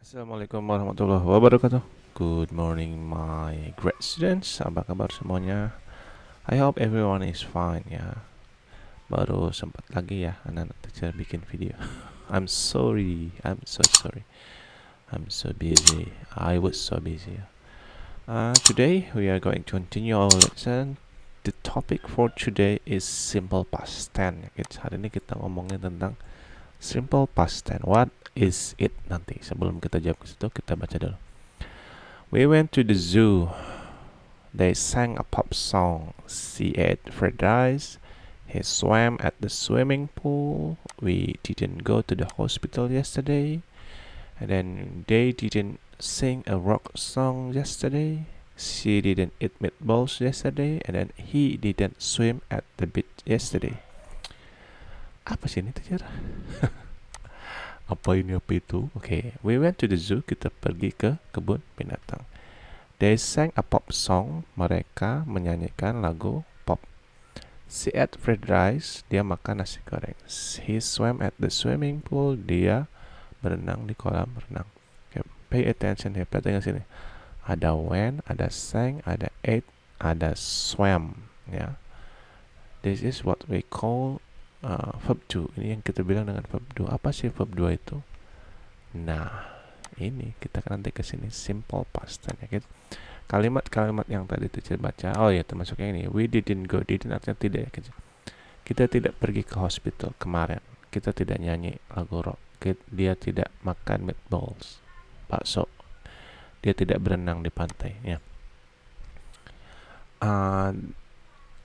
Assalamualaikum warahmatullahi wabarakatuh. Good morning my great students. Apa kabar semuanya? I hope everyone is fine ya. Baru sempat lagi ya anak-anak teacher bikin video. I'm sorry. I'm so sorry. I'm so busy. I was so busy. Today we are going to continue our lesson. The topic for today is simple past tense. Hari ini kita ngomongin tentang simple past tense. What is it nanti? Sebelum kita jawab ke situ, kita baca dulu. We went to the zoo. They sang a pop song. She ate fried rice. He swam at the swimming pool. We didn't go to the hospital yesterday. And then they didn't sing a rock song yesterday. She didn't eat meatballs yesterday. And then he didn't swim at the beach yesterday. Apa sih ini teacher? Apa ini apa itu? Okay, we went to the zoo. Kita pergi ke kebun binatang. They sang a pop song. Mereka menyanyikan lagu pop. She ate fried rice. Dia makan nasi goreng. He swam at the swimming pool. Dia berenang di kolam renang. Okay, pay attention here. Perhatikan sini. Ada went, ada sang, ada ate, ada swam. Ya. This is what we call verb 2. Ini yang kita bilang dengan verb 2. Apa sih verb 2 itu? Nah, ini kita nanti ke sini simple past tense ya, gitu. Kalimat-kalimat yang tadi teacher baca, oh ya termasuk yang ini. We didn't go, didn't artinya tidak ya, gitu. Kita tidak pergi ke hospital kemarin. Kita tidak nyanyi lagu rock. Dia tidak makan meatballs, bakso. Dia tidak berenang di pantai ya.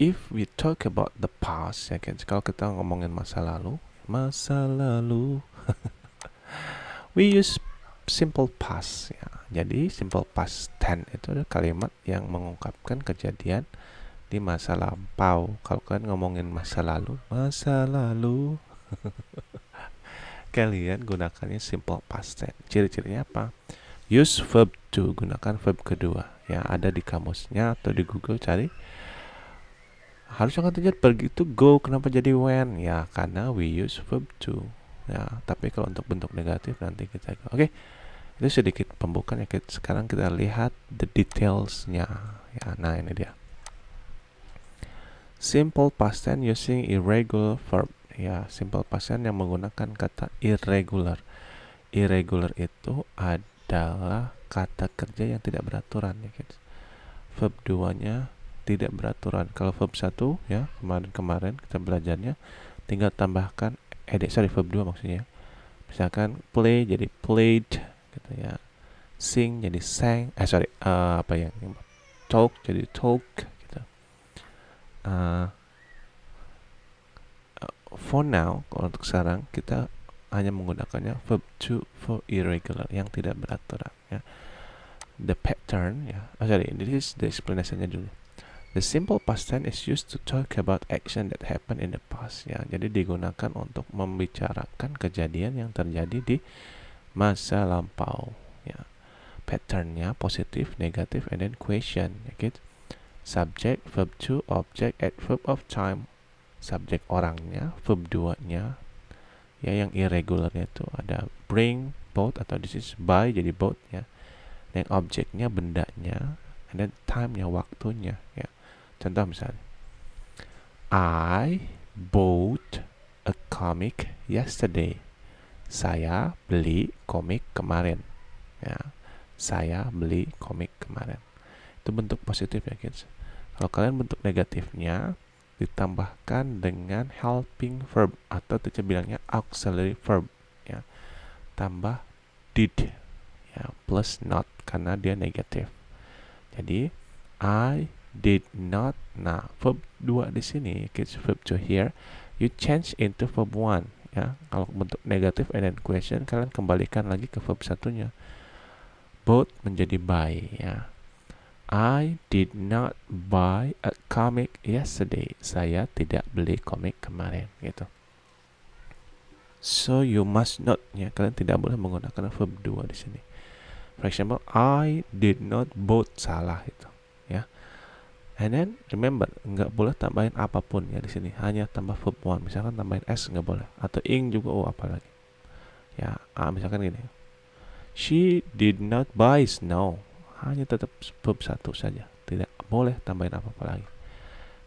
If we talk about the past ya, gitu. Kalau kita ngomongin masa lalu, we use simple past ya. Jadi simple past tense itu adalah kalimat yang mengungkapkan kejadian di masa lampau. Kalau kalian ngomongin masa lalu, kalian gunakannya simple past tense. Ciri-cirinya apa? Use verb to, gunakan verb kedua ya, ada di kamusnya atau di Google cari. Harusnya kan terjadi pergi itu go, kenapa jadi went? Ya karena we use verb to ya. Tapi kalau untuk bentuk negatif nanti kita go. Oke, itu sedikit pembukaan ya. Sekarang kita lihat the detailsnya ya. Nah ini dia, simple past tense using irregular verb ya. Simple past tense yang menggunakan kata irregular. Irregular itu adalah kata kerja yang tidak beraturan ya guys. Verb 2 nya tidak beraturan. Kalau verb 1 ya, kemarin kita belajarnya tinggal tambahkan verb 2 maksudnya. Misalkan play jadi played gitu ya. Sing jadi sang. Talk jadi talk gitu. For now, kalau untuk sekarang kita hanya menggunakannya verb 2 for irregular yang tidak beraturan ya. The pattern ya. This is the explanation-nya dulu. The simple past tense is used to talk about action that happened in the past ya. Jadi digunakan untuk membicarakan kejadian yang terjadi di masa lampau ya. Patternnya positif, negatif, and then question ya gitu. Subject, verb 2, object, adverb of time. Subjek orangnya, verb 2 nya ya, yang irregularnya itu ada bring, boat, atau this is buy jadi boat ya. Dan objeknya bendanya, and then time-nya waktunya ya. Contoh misalnya, I bought a comic yesterday. Saya beli komik kemarin. Ya, saya beli komik kemarin. Itu bentuk positif ya guys. Kalau kalian bentuk negatifnya ditambahkan dengan helping verb atau kita bilangnya auxiliary verb ya. Tambah did ya, plus not karena dia negatif. Jadi I did not. Nah, verb 2 di sini, kids, verb 2 here, you change into verb 1 ya. Kalau bentuk negatif and then question, kalian kembalikan lagi ke verb satunya. Both menjadi buy ya. I did not buy a comic yesterday. Saya tidak beli komik kemarin gitu. So you must not ya, kalian tidak boleh menggunakan verb 2 di sini. For example, I did not bought, salah itu ya. And then remember, nggak boleh tambahin apapun ya di sini, hanya tambah verb 1. Misalkan tambahin s nggak boleh, atau ing juga, apa lagi ya. Misalkan gini, She did not buy snow. Hanya tetap verb satu saja. Tidak boleh tambahin apa-apa lagi.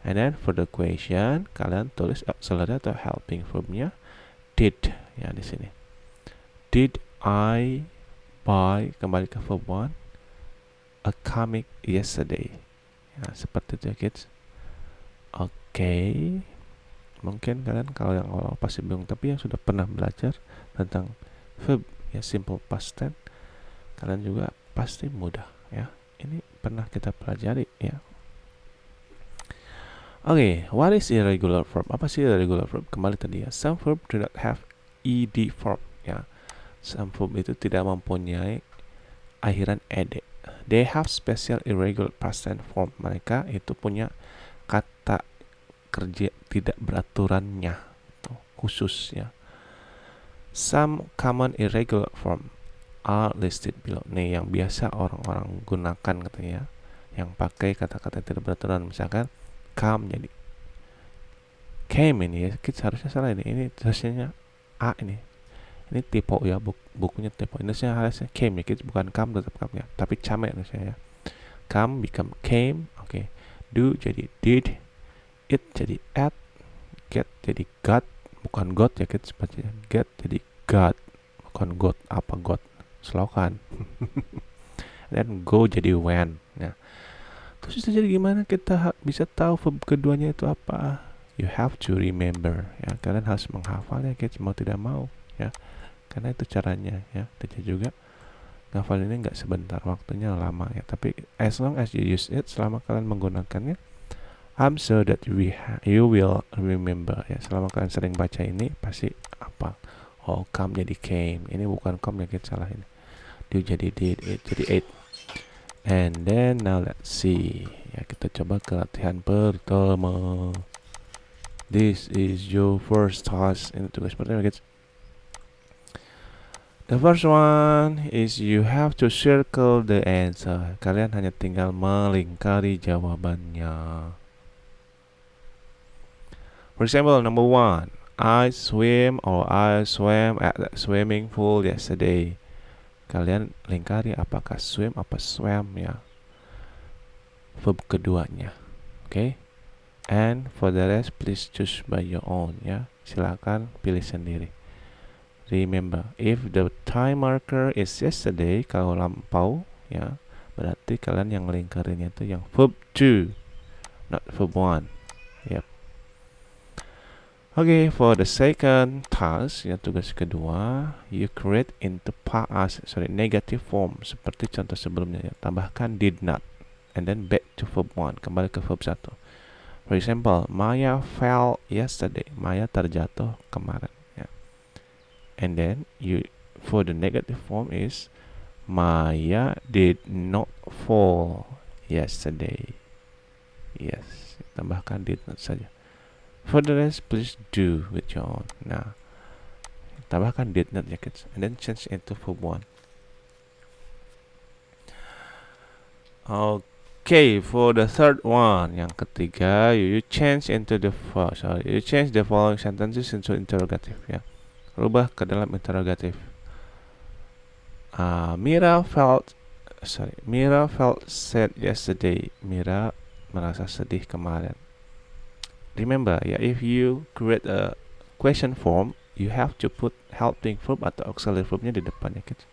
And then for the question, kalian tulis auxiliary atau helping verbnya did ya di sini. Did I buy, kembali ke verb 1, a comic yesterday? Ya, seperti itu ya kids. Oke. Mungkin kalian kalau yang awal pasti bingung, tapi yang sudah pernah belajar tentang verb ya simple past tense, kalian juga pasti mudah ya. Ini pernah kita pelajari ya. Oke, what is irregular verb? Apa sih irregular verb? Kembali tadi ya, some verb do not have ed form ya. Some verb itu tidak mempunyai akhiran ed. They have special irregular past tense form. Mereka itu punya kata kerja tidak beraturannya, khusus ya. Some common irregular form are listed below. Nih yang biasa orang-orang gunakan katanya, yang pakai kata-kata tidak beraturan. Misalkan come jadi came ini ya, kita harusnya salah ini. Ini tulisannya A ini. Ini typo ya, bukunya typo. Ini harusnya came ya, kita bukan come tetap come ya, tapi came ya. Come become came. Oke. Do jadi did. It jadi at. Get jadi got. Bukan got ya, kita sebacanya get jadi got. Bukan got, apa got? Slogan. Dan go jadi when ya. Terus itu jadi gimana kita bisa tahu verb keduanya itu apa? You have to remember ya. Kalian harus menghafalnya guys, mau tidak mau ya. Karena itu caranya ya. Tidak juga ngafal ini nggak sebentar, waktunya lama ya. Tapi as long as you use it, selama kalian menggunakannya, I'm sure that you will remember ya. Selama kalian sering baca ini pasti apa? Oh, come jadi came. Ini bukan come ya, kita salah ini. Do jadi did, it jadi ate. And then now let's see. Ya, kita coba ke latihan pertama. This is your first task. Ini tugas pertama guys. The first one is you have to circle the answer. Kalian hanya tinggal melingkari jawabannya. For example, number 1. I swam or I swam at the swimming pool yesterday. Kalian lingkari apakah swim apa swam ya. Verb keduanya. Oke. And for the rest please choose by your own ya. Silakan pilih sendiri. Remember, if the time marker is yesterday, kalau lampau ya, berarti kalian yang lingkarinnya itu yang verb 2, not verb 1. Yep. Okay, for the second task, ya tugas kedua, you create into negative form seperti contoh sebelumnya ya. Tambahkan did not and then back to verb 1, kembali ke verb 1. For example, Maya fell yesterday. Maya terjatuh kemarin ya. And then you for the negative form is Maya did not fall yesterday. Yes, tambahkan did not saja. For the rest, please do with your own. Nah, tambahkan did not ya kids, and then change into verb 1. Okay, for the third one, yang ketiga, you change into the you change the following sentences into interrogative ya. Rubah ke dalam interrogative. Mira felt sad yesterday. Mira merasa sedih kemarin. Remember ya, if you create a question form, you have to put helping verb atau auxiliary verbnya di depannya kids.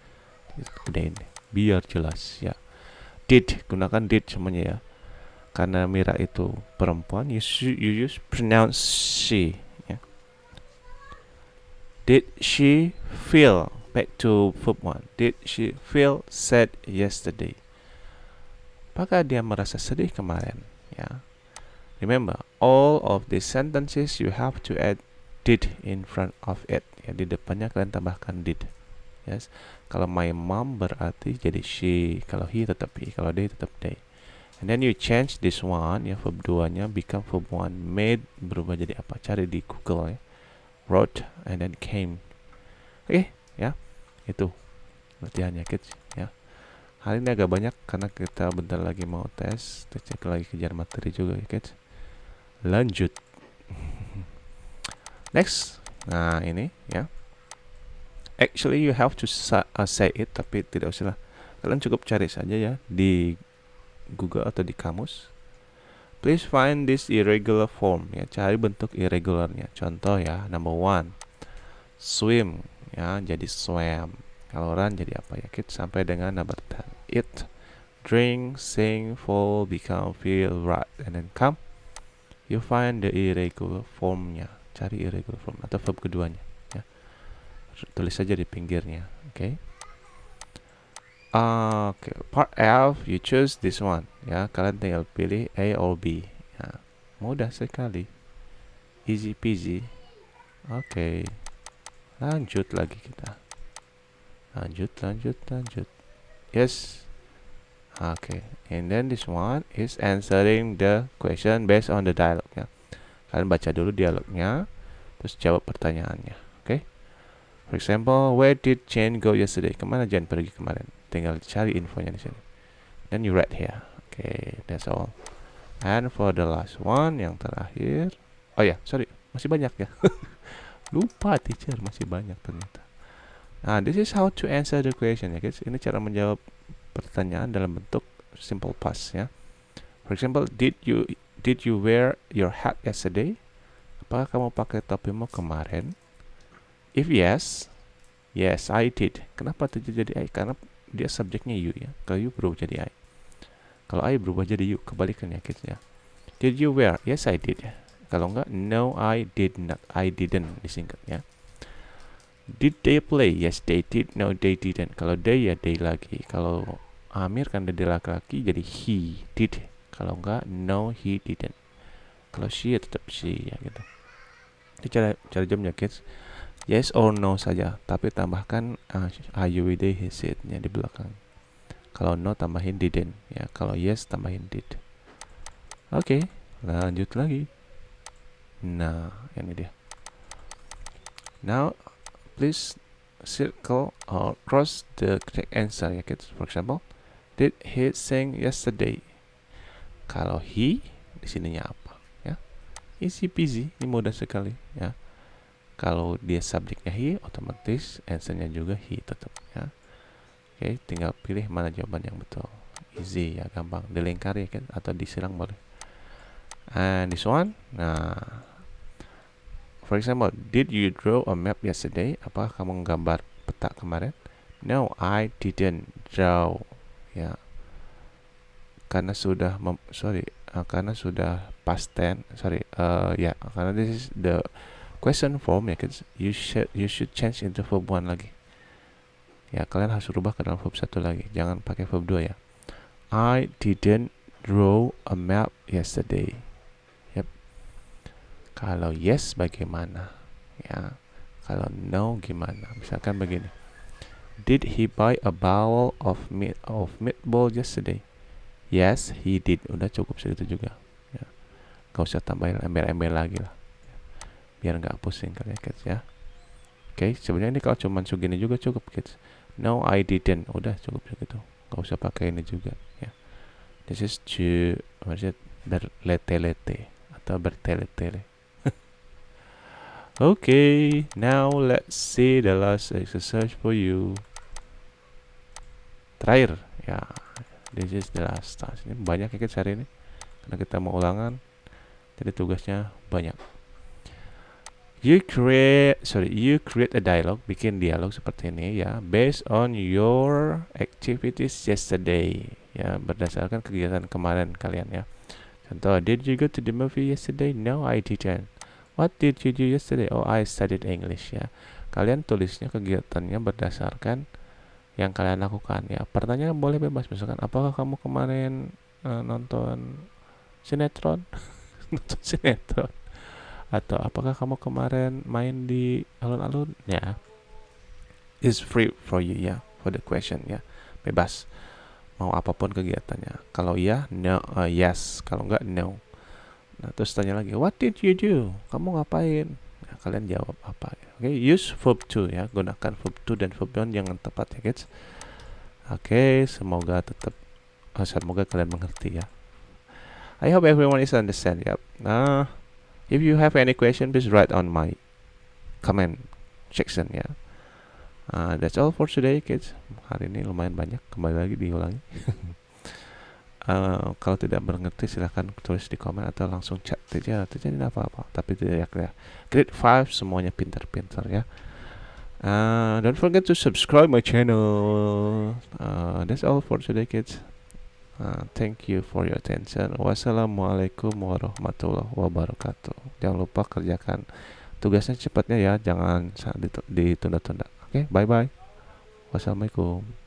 Udah ini, biar jelas ya. Did, gunakan did semuanya ya. Karena Mira itu perempuan, you use pronounce she ya. Did she feel, back to verb 1. Did she feel sad yesterday? Apakah dia merasa sedih kemarin ya? Remember, all of these sentences you have to add did in front of it. Ya, di depannya kalian tambahkan did. Yes. Kalau my mom berarti jadi she. Kalau he tetap he. Kalau they tetap they. And then you change this one, ya verb 2-nya become verb 1. Made berubah jadi apa? Cari di Google ya. Wrote and then came. Oke, ya. Itu latihannya kids ya. Hari ini agak banyak karena kita bentar lagi mau tes. Kita cek lagi kejar materi juga ya kids. Lanjut. Next. Nah, ini ya. actually you have to say it, tapi tidak usah lah. Kalian cukup cari saja ya di Google atau di kamus. Please find this irregular form, ya, cari bentuk irregularnya. Contoh ya, number 1, swim, ya, jadi swam. Kalau run jadi apa ya, kids, sampai dengan number 10. Eat, drink, sing, fall, become, feel, write, and then come. You find the irregular formnya. Cari irregular form atau verb keduanya, ya. Tulis saja di pinggirnya, oke? Okay. Part F, you choose this one, ya. Kalian tinggal pilih A or B, ya. Mudah sekali, easy peasy. Oke. Lanjut lagi kita. Lanjut. Yes. Okay. And then this one is answering the question based on the dialogue, ya. Kalian baca dulu dialognya, terus jawab pertanyaannya. Oke. For example, where did Jane go yesterday? Kemana Jane pergi kemarin? Tinggal cari infonya di sini. Then you write here. Okay, that's all. And for the last one, yang terakhir. Oh ya, sorry, masih banyak ya. Lupa teacher, masih banyak ternyata. Nah, this is how to answer the question ya guys. Ini cara menjawab pertanyaan dalam bentuk simple past ya. For example, did you wear your hat yesterday? Apakah kamu pakai topimu kemarin? If yes, yes I did. Kenapa jadi I? Karena dia subjeknya you ya. Kalau you berubah jadi I. Kalau I berubah jadi you, kebalikannya guys ya. Did you wear? Yes I did. Kalau enggak, no I did not. I didn't disingkat ya. Did they play? Yes they did. No they didn't. Kalau they ya they lagi. Kalau Amir kan dia laki-laki jadi he did. Kalau enggak, no he didn't. Kalau she ya tetap she ya gitu. Itu cara jamnya kids. Yes or no saja, tapi tambahkan you they he said nya di belakang. Kalau no tambahin didn't ya. Kalau yes tambahin did. Oke, lanjut lagi. Nah, ini dia. Now please circle or cross the correct answer ya kids. For example, did he sing yesterday? Kalau he di sininya apa ya? Easy peasy, ini mudah sekali ya. Kalau dia subjeknya he, otomatis answernya juga he tetap ya. Oke, tinggal pilih mana jawaban yang betul. Easy ya, gampang. Dilingkari ya kan, atau disilang boleh. And this one, nah, for example, did you draw a map yesterday? Apakah kamu menggambar peta kemarin? No, I didn't draw. Ya, karena sudah karena sudah past tense. Ya, karena this is the question form ya, kids. You should change into verb 1 lagi. Ya, kalian harus rubah ke dalam verb 1 lagi. Jangan pakai verb 2 ya. I didn't draw a map yesterday. Yep. Kalau yes bagaimana? Ya. Kalau no gimana? Misalkan begini. Did he buy a bowl of meatball yesterday? Yes, he did. Udah cukup segitu juga. Ya. Gak usah tambahin embel-embel lagi lah. Biar nggak pusing kalian kids ya. Oke, sebenarnya ini kalau cuman segini juga cukup kids. No, I didn't. Udah cukup segitu. Gak usah pakai ini juga ya. This is to berlete-lete atau bertele-tele. Okay, now let's see the last exercise for you. Terakhir ya. This is the last task. Ini banyak ya kids hari ini. Karena kita mau ulangan. Jadi tugasnya banyak. You create a dialogue, bikin dialog seperti ini ya, based on your activities yesterday, ya, berdasarkan kegiatan kemarin kalian ya. Contoh, did you go to the movie yesterday? No, I didn't. What did you do yesterday? Oh, I studied English ya. Kalian tulisnya kegiatannya berdasarkan yang kalian lakukan ya. Pertanyaan boleh bebas, misalkan, apakah kamu kemarin nonton sinetron? Nonton sinetron. Atau apakah kamu kemarin main di alun-alun ya. It's free for you ya, for the question ya, bebas mau apapun kegiatannya. Kalau ya, no, yes. Kalau enggak, no. Nah, terus tanya lagi, what did you do? Kamu ngapain? Nah, kalian jawab apa ya. Oke, use verb to ya, gunakan verb to dan verb 1 yang tepat ya guys. Oke, semoga kalian mengerti ya. I hope everyone is understand ya. Nah, if you have any question, please write on my comment section ya. That's all for today, kids. Hari ini lumayan banyak, kembali lagi diulangi. Kalau tidak mengerti silahkan tulis di komen atau langsung chat aja, tidak apa-apa. Tapi tidak ya, grade 5 semuanya pintar-pintar ya. Don't forget to subscribe my channel. That's all for today, kids. Thank you for your attention. Wassalamualaikum warahmatullahi wabarakatuh. Jangan lupa kerjakan tugasnya cepatnya ya, jangan ditunda-tunda. Oke, bye bye. Wassalamualaikum.